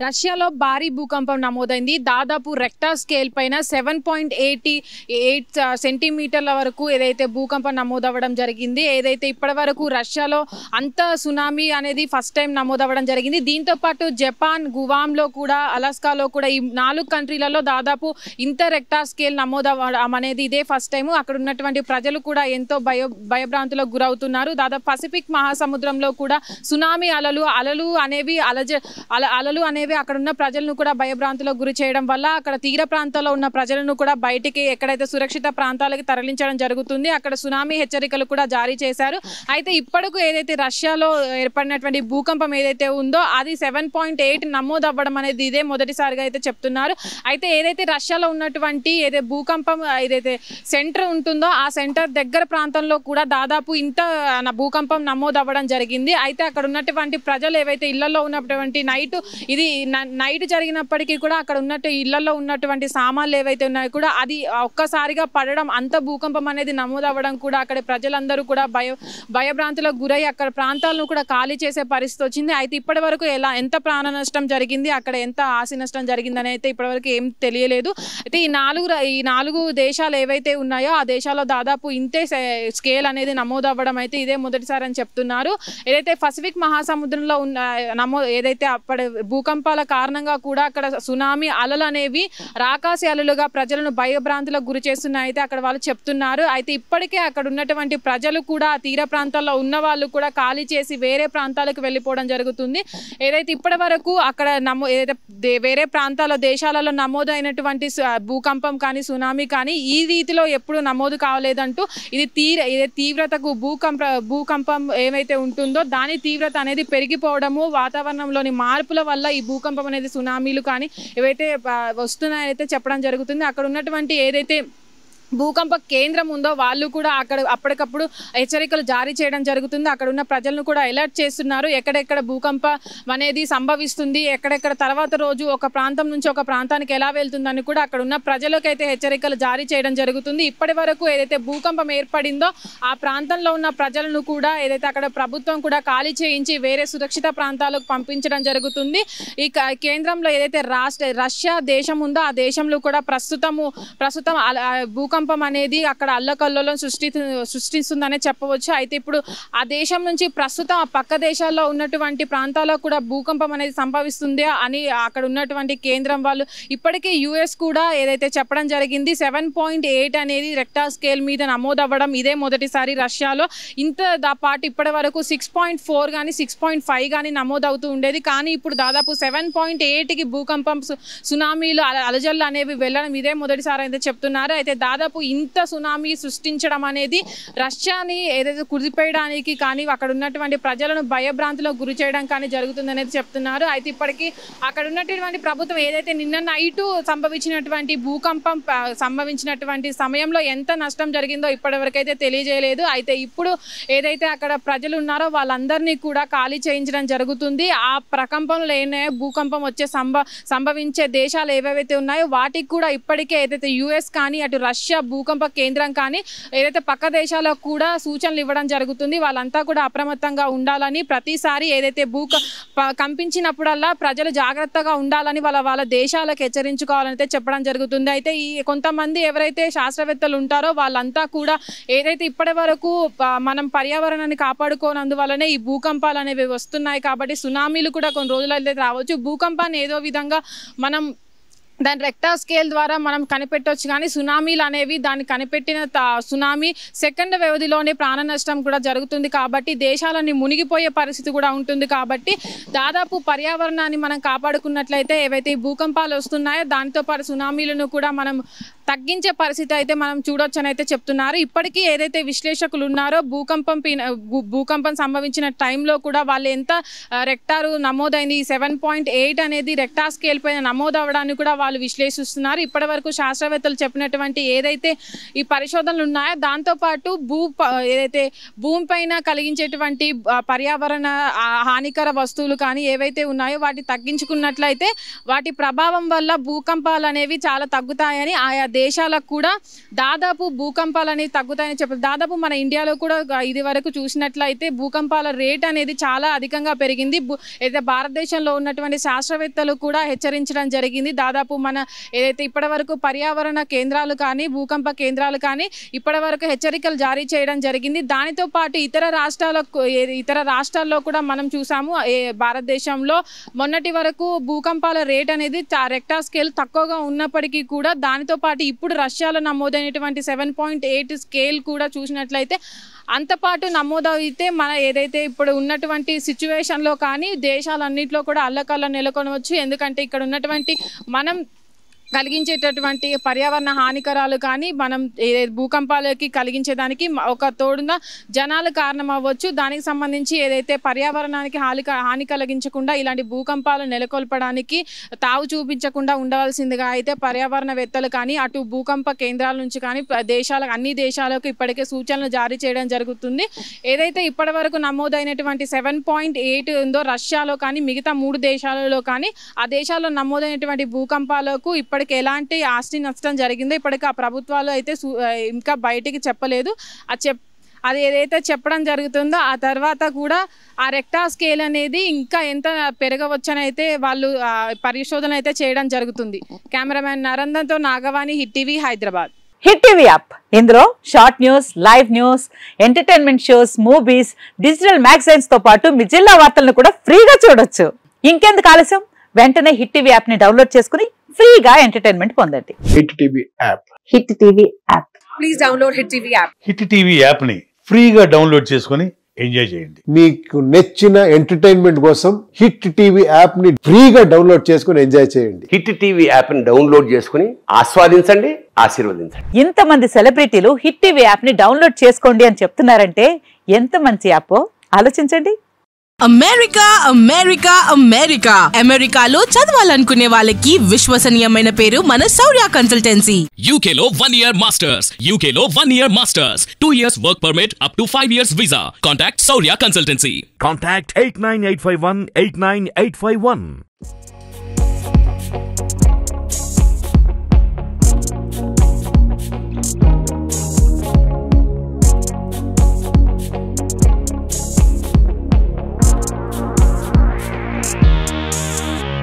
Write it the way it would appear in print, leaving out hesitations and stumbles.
రష్యాలో భారీ భూకంపం నమోదైంది. దాదాపు రెక్టర్ స్కేల్ పైన 7.88 సెంటీమీటర్ల వరకు ఏదైతే భూకంపం నమోదవ్వడం జరిగింది. ఏదైతే ఇప్పటివరకు రష్యాలో అంత సునామీ అనేది ఫస్ట్ టైం నమోదవ్వడం జరిగింది. దీంతో పాటు జపాన్, గువామ్లో కూడా, అలాస్కాలో కూడా ఈ 4 కంట్రీలలో దాదాపు ఇంత రెక్టర్ స్కేల్ నమోదవ్వడం అనేది ఇదే ఫస్ట్ టైం. అక్కడ ఉన్నటువంటి ప్రజలు కూడా ఎంతో భయభ్రాంతులకు గురవుతున్నారు. దాదాపు పసిఫిక్ మహాసముద్రంలో కూడా సునామీ అలలు అనేవి అక్కడ ఉన్న ప్రజలను కూడా భయభ్రాంతులకు గురి చేయడం వల్ల అక్కడ తీర ప్రాంతాల్లో ఉన్న ప్రజలను కూడా బయటికి ఎక్కడైతే సురక్షిత ప్రాంతాలకు తరలించడం జరుగుతుంది. అక్కడ సునామీ హెచ్చరికలు కూడా జారీ చేశారు. అయితే ఇప్పటికు ఏదైతే రష్యాలో ఏర్పడినటువంటి భూకంపం ఏదైతే ఉందో అది 7.8 నమోదవ్వడం అనేది ఇదే మొదటిసారిగా అయితే చెప్తున్నారు. అయితే ఏదైతే రష్యాలో ఉన్నటువంటి భూకంపం ఏదైతే సెంటర్ ఉంటుందో ఆ సెంటర్ దగ్గర ప్రాంతంలో కూడా దాదాపు ఇంత భూకంపం నమోదవ్వడం జరిగింది. అయితే అక్కడ ఉన్నటువంటి ప్రజలు ఏవైతే ఇళ్లలో ఉన్నటువంటి నైట్ జరిగినప్పటికీ కూడా అక్కడ ఉన్నట్టు ఇళ్లలో ఉన్నటువంటి సామాన్లు ఏవైతే ఉన్నాయో కూడా అది ఒక్కసారిగా పడడం, అంత భూకంపం అనేది నమోదవ్వడం కూడా అక్కడ ప్రజలందరూ కూడా భయభ్రాంతులకు గురై అక్కడ ప్రాంతాలను కూడా ఖాళీ చేసే పరిస్థితి వచ్చింది. అయితే ఇప్పటి వరకు ఎంత ప్రాణ నష్టం జరిగింది, అక్కడ ఎంత ఆస్తి నష్టం జరిగిందని అయితే ఇప్పటివరకు ఏం తెలియలేదు. అయితే ఈ నాలుగు దేశాలు ఏవైతే ఉన్నాయో ఆ దేశాల్లో దాదాపు ఇంతే స్కేల్ అనేది నమోదవ్వడం అయితే ఇదే మొదటిసారి అని చెప్తున్నారు. ఏదైతే పసిఫిక్ మహాసముద్రంలో ఏదైతే అప్పటి భూకంపాల కారణంగా కూడా అక్కడ సునామీ అలలు అనేవి రాకాసి అలలుగా ప్రజలను భయభ్రాంతులకు గురి చేస్తున్నాయి అయితే అక్కడ వాళ్ళు చెప్తున్నారు. అయితే ఇప్పటికే అక్కడ ఉన్నటువంటి ప్రజలు కూడా తీర ప్రాంతాల్లో ఉన్న వాళ్ళు కూడా ఖాళీ చేసి వేరే ప్రాంతాలకు వెళ్ళిపోవడం జరుగుతుంది. ఏదైతే ఇప్పటి వరకు అక్కడ వేరే ప్రాంతాల దేశాలలో నమోదైనటువంటి భూకంపం కానీ సునామీ కానీ ఈ రీతిలో ఎప్పుడు నమోదు కావలేదంటూ ఇది తీవ్రతకు భూకంపం ఏమైతే ఉంటుందో దాని తీవ్రత అనేది పెరిగిపోవడము, వాతావరణంలోని మార్పుల వల్ల ఈ భూకంపం అనేది సునామీలు కానీ ఏవైతే వస్తున్నాయైతే చెప్పడం జరుగుతుంది. అక్కడ ఉన్నటువంటి ఏదైతే భూకంప కేంద్రం ఉందో వాళ్ళు కూడా అక్కడ అప్పటికప్పుడు హెచ్చరికలు జారీ చేయడం జరుగుతుంది. అక్కడ ఉన్న ప్రజలను కూడా అలర్ట్ చేస్తున్నారు. ఎక్కడెక్కడ భూకంపం అనేది సంభవిస్తుంది, ఎక్కడెక్కడ తర్వాత రోజు ఒక ప్రాంతం నుంచి ఒక ప్రాంతానికి ఎలా వెళ్తుందని కూడా అక్కడ ఉన్న ప్రజలకైతే హెచ్చరికలు జారీ చేయడం జరుగుతుంది. ఇప్పటి వరకు ఏదైతే భూకంపం ఏర్పడిందో ఆ ప్రాంతంలో ఉన్న ప్రజలను కూడా ఏదైతే అక్కడ ప్రభుత్వం కూడా ఖాళీ చేయించి వేరే సురక్షిత ప్రాంతాలకు పంపించడం జరుగుతుంది. ఈ కేంద్రంలో ఏదైతే రష్యా దేశం ఉందో ఆ దేశంలో కూడా ప్రస్తుతం భూకంపం అనేది అక్కడ అల్లకల్లోలం సృష్టిస్తుందనే చెప్పవచ్చు. అయితే ఇప్పుడు ఆ దేశం నుంచి ప్రస్తుతం ఆ పక్క దేశాల్లో ఉన్నటువంటి ప్రాంతాల్లో కూడా భూకంపం అనేది సంభవిస్తుంది అని అక్కడ ఉన్నటువంటి కేంద్రం వాళ్ళు ఇప్పటికే యుఎస్ కూడా ఏదైతే చెప్పడం జరిగింది. 7.8 అనేది రెక్టర్ స్కేల్ మీద నమోదవ్వడం ఇదే మొదటిసారి రష్యాలో. ఇంత పాటు ఇప్పటి వరకు 6.4 కానీ 6.5 కానీ నమోదవుతూ ఉండేది. కానీ ఇప్పుడు దాదాపు 7.8కి భూకంపం సునామీలు అలజల్లు అనేవి వెళ్ళడం ఇదే మొదటిసారి అయితే చెప్తున్నారు. అయితే దాదాపు ఇంత సునామీ సృష్టించడం అనేది రష్యాని ఏదైతే కుదిపేయడానికి కానీ అక్కడ ఉన్నటువంటి ప్రజలను భయభ్రాంతులకు గురి చేయడం కానీ జరుగుతుందనేది చెప్తున్నారు. అయితే ఇప్పటికీ అక్కడ ఉన్నటువంటి ప్రభుత్వం ఏదైతే నిన్న నైటు సంభవించినటువంటి భూకంపం సంభవించినటువంటి సమయంలో ఎంత నష్టం జరిగిందో ఇప్పటివరకైతే తెలియజేయలేదు. అయితే ఇప్పుడు ఏదైతే అక్కడ ప్రజలు ఉన్నారో వాళ్ళందరినీ కూడా ఖాళీ చేయించడం జరుగుతుంది. ఆ ప్రకంపంలో భూకంపం వచ్చే సంభవించే దేశాలు ఏవైతే ఉన్నాయో వాటికి కూడా ఇప్పటికే ఏదైతే యుఎస్ కానీ అటు రష్యా భూకంప కేంద్రం కానీ ఏదైతే పక్క దేశాలకు కూడా సూచనలు ఇవ్వడం జరుగుతుంది. వాళ్ళంతా కూడా అప్రమత్తంగా ఉండాలని, ప్రతిసారి ఏదైతే కంపించినప్పుడల్లా ప్రజలు జాగ్రత్తగా ఉండాలని వాళ్ళ దేశాలకు హెచ్చరించుకోవాలని చెప్పడం జరుగుతుంది. అయితే ఈ కొంతమంది ఎవరైతే శాస్త్రవేత్తలు ఉంటారో వాళ్ళంతా కూడా ఏదైతే ఇప్పటి వరకు మనం పర్యావరణాన్ని కాపాడుకోనందువల్లనే ఈ భూకంపాలు అనేవి వస్తున్నాయి కాబట్టి సునామీలు కూడా కొన్ని రోజులైతే రావచ్చు. భూకంపాన్ని ఏదో విధంగా మనం దాని రెక్టర్ స్కేల్ ద్వారా మనం కనిపెట్టవచ్చు కానీ సునామీలు అనేవి దాన్ని కనిపెట్టిన సునామీ సెకండ్ వ్యవధిలోనే ప్రాణ నష్టం కూడా జరుగుతుంది కాబట్టి దేశాలన్నీ మునిగిపోయే పరిస్థితి కూడా ఉంటుంది. కాబట్టి దాదాపు పర్యావరణాన్ని మనం కాపాడుకున్నట్లయితే ఏవైతే ఈ భూకంపాలు వస్తున్నాయో దానితో పాటు సునామీలను కూడా మనం తగ్గించే పరిస్థితి అయితే మనం చూడొచ్చని అయితే చెప్తున్నారు. ఇప్పటికీ ఏదైతే విశ్లేషకులు ఉన్నారో భూకంపం సంభవించిన టైంలో కూడా వాళ్ళు ఎంత రెక్టారు నమోదైంది 7.8 అనేది రెక్టార్ స్కేల్ పైన నమోదవడాన్ని కూడా వాళ్ళు విశ్లేషిస్తున్నారు. ఇప్పటి వరకు శాస్త్రవేత్తలు చెప్పినటువంటి ఏదైతే ఈ పరిశోధనలు ఉన్నాయో దాంతోపాటు ఏదైతే భూమిపైన కలిగించేటువంటి పర్యావరణ హానికర వస్తువులు కానీ ఏవైతే ఉన్నాయో వాటి తగ్గించుకున్నట్లయితే వాటి ప్రభావం వల్ల భూకంపాలు అనేవి చాలా తగ్గుతాయని ఆయా దేశాలకు కూడా దాదాపు భూకంపాలని తగ్గుతాయని చెప్పారు. దాదాపు మన ఇండియాలో కూడా ఇది వరకు చూసినట్లయితే భూకంపాల రేట్ అనేది చాలా అధికంగా పెరిగింది. అయితే భారతదేశంలో ఉన్నటువంటి శాస్త్రవేత్తలు కూడా హెచ్చరించడం జరిగింది. దాదాపు మన ఏదైతే ఇప్పటి వరకు పర్యావరణ కేంద్రాలు కానీ భూకంప కేంద్రాలు కానీ ఇప్పటి వరకు హెచ్చరికలు జారీ చేయడం జరిగింది. దానితో పాటు ఇతర రాష్ట్రాల్లో కూడా మనం చూసాము. భారతదేశంలో మొన్నటి వరకు భూకంపాల రేట్ అనేది రెక్టార్ స్కేల్ తక్కువగా ఉన్నప్పటికీ కూడా దానితో పాటు ఇప్పుడు రష్యాలో నమోదైనటువంటి 7.8 స్కేల్ కూడా చూసినట్లయితే అంతపాటు నమోదైతే మన ఏదైతే ఇప్పుడు ఉన్నటువంటి సిచ్యువేషన్లో కానీ దేశాలన్నింటిలో కూడా అల్లకల్ల నెలకొనవచ్చు. ఎందుకంటే ఇక్కడ ఉన్నటువంటి మనం కలిగించేటటువంటి పర్యావరణ హానికరాలు కానీ మనం భూకంపాలకి కలిగించేదానికి ఒక తోడున జనాలు కారణం అవ్వచ్చు. దానికి సంబంధించి ఏదైతే పర్యావరణానికి హాని కలిగించకుండా ఇలాంటి భూకంపాలు నెలకొల్పడానికి తావు చూపించకుండా ఉండవలసిందిగా అయితే పర్యావరణవేత్తలు కానీ అటు భూకంప కేంద్రాల నుంచి కానీ అన్ని దేశాలకు ఇప్పటికే సూచనలు జారీ చేయడం జరుగుతుంది. ఏదైతే ఇప్పటి వరకు నమోదైనటువంటి 7.8 ఉందో రష్యాలో కానీ మిగతా 3 దేశాలలో కానీ ఆ దేశాల్లో నమోదైనటువంటి భూకంపాలకు ఇప్పటికి ఎలాంటి ఆస్తి నష్టం జరిగిందో ఇప్పటికి ఆ ప్రభుత్వాలు అయితే ఇంకా బయటికి చెప్పలేదు. అది ఏదైతే చెప్పడం జరుగుతుందో ఆ తర్వాత కూడా ఆ రెక్టార్ స్కేల్ అనేది ఇంకా ఎంత పెరగవచ్చని అయితే వాళ్ళు పరిశోధన అయితే చేయడం జరుగుతుంది. కెమెరామెన్ నరందన్తో Nagavani, hit TV, Hyderabad. Hit TV app ఇందులో short news, live news, entertainment shows, movies, digital magazines తో పాటు మీ జిల్లా వార్తలను కూడా ఫ్రీగా చూడొచ్చు. ఇంకెందుకు ఆలస్యం, వెంటనే హిట్ టీవీ యాప్ ని డౌన్లోడ్ చేసుకుని ఫ్రీగా ఎంటర్టైన్మెంట్ పొందండి. Hit TV app. Hit TV app. Please download hit TV app. Hit TV app ని ఫ్రీగా డౌన్లోడ్ చేసుకుని ఎంజాయ్ చేయండి. మీకు నచ్చిన ఎంటర్టైన్మెంట్ కోసం హిట్ టీవీ యాప్ ని ఫ్రీగా డౌన్లోడ్ చేసుకుని ఎంజాయ్ చేయండి. హిట్ టీవీ యాప్ ని డౌన్లోడ్ చేసుకుని ఆస్వాదించండి, ఆశీర్వదించండి. ఇంతమంది సెలబ్రిటీలు హిట్ టీవీ యాప్ ని డౌన్లోడ్ చేసుకోండి అని చెప్తున్నారంటే ఎంత మంచి యాప్ ఆలోచించండి. అమెరికా అమెరికా అమెరికా అమెరికాలో చదవాలనుకునే వాళ్ళకి విశ్వసనీయమైన పేరు మన శౌర్య కన్సల్టెన్సీ. UK లో 1 year masters, UK లో 1 year masters, 2 years work permit up to 5 years visa. Contact Saurya Consultancy. Contact 89851 89851.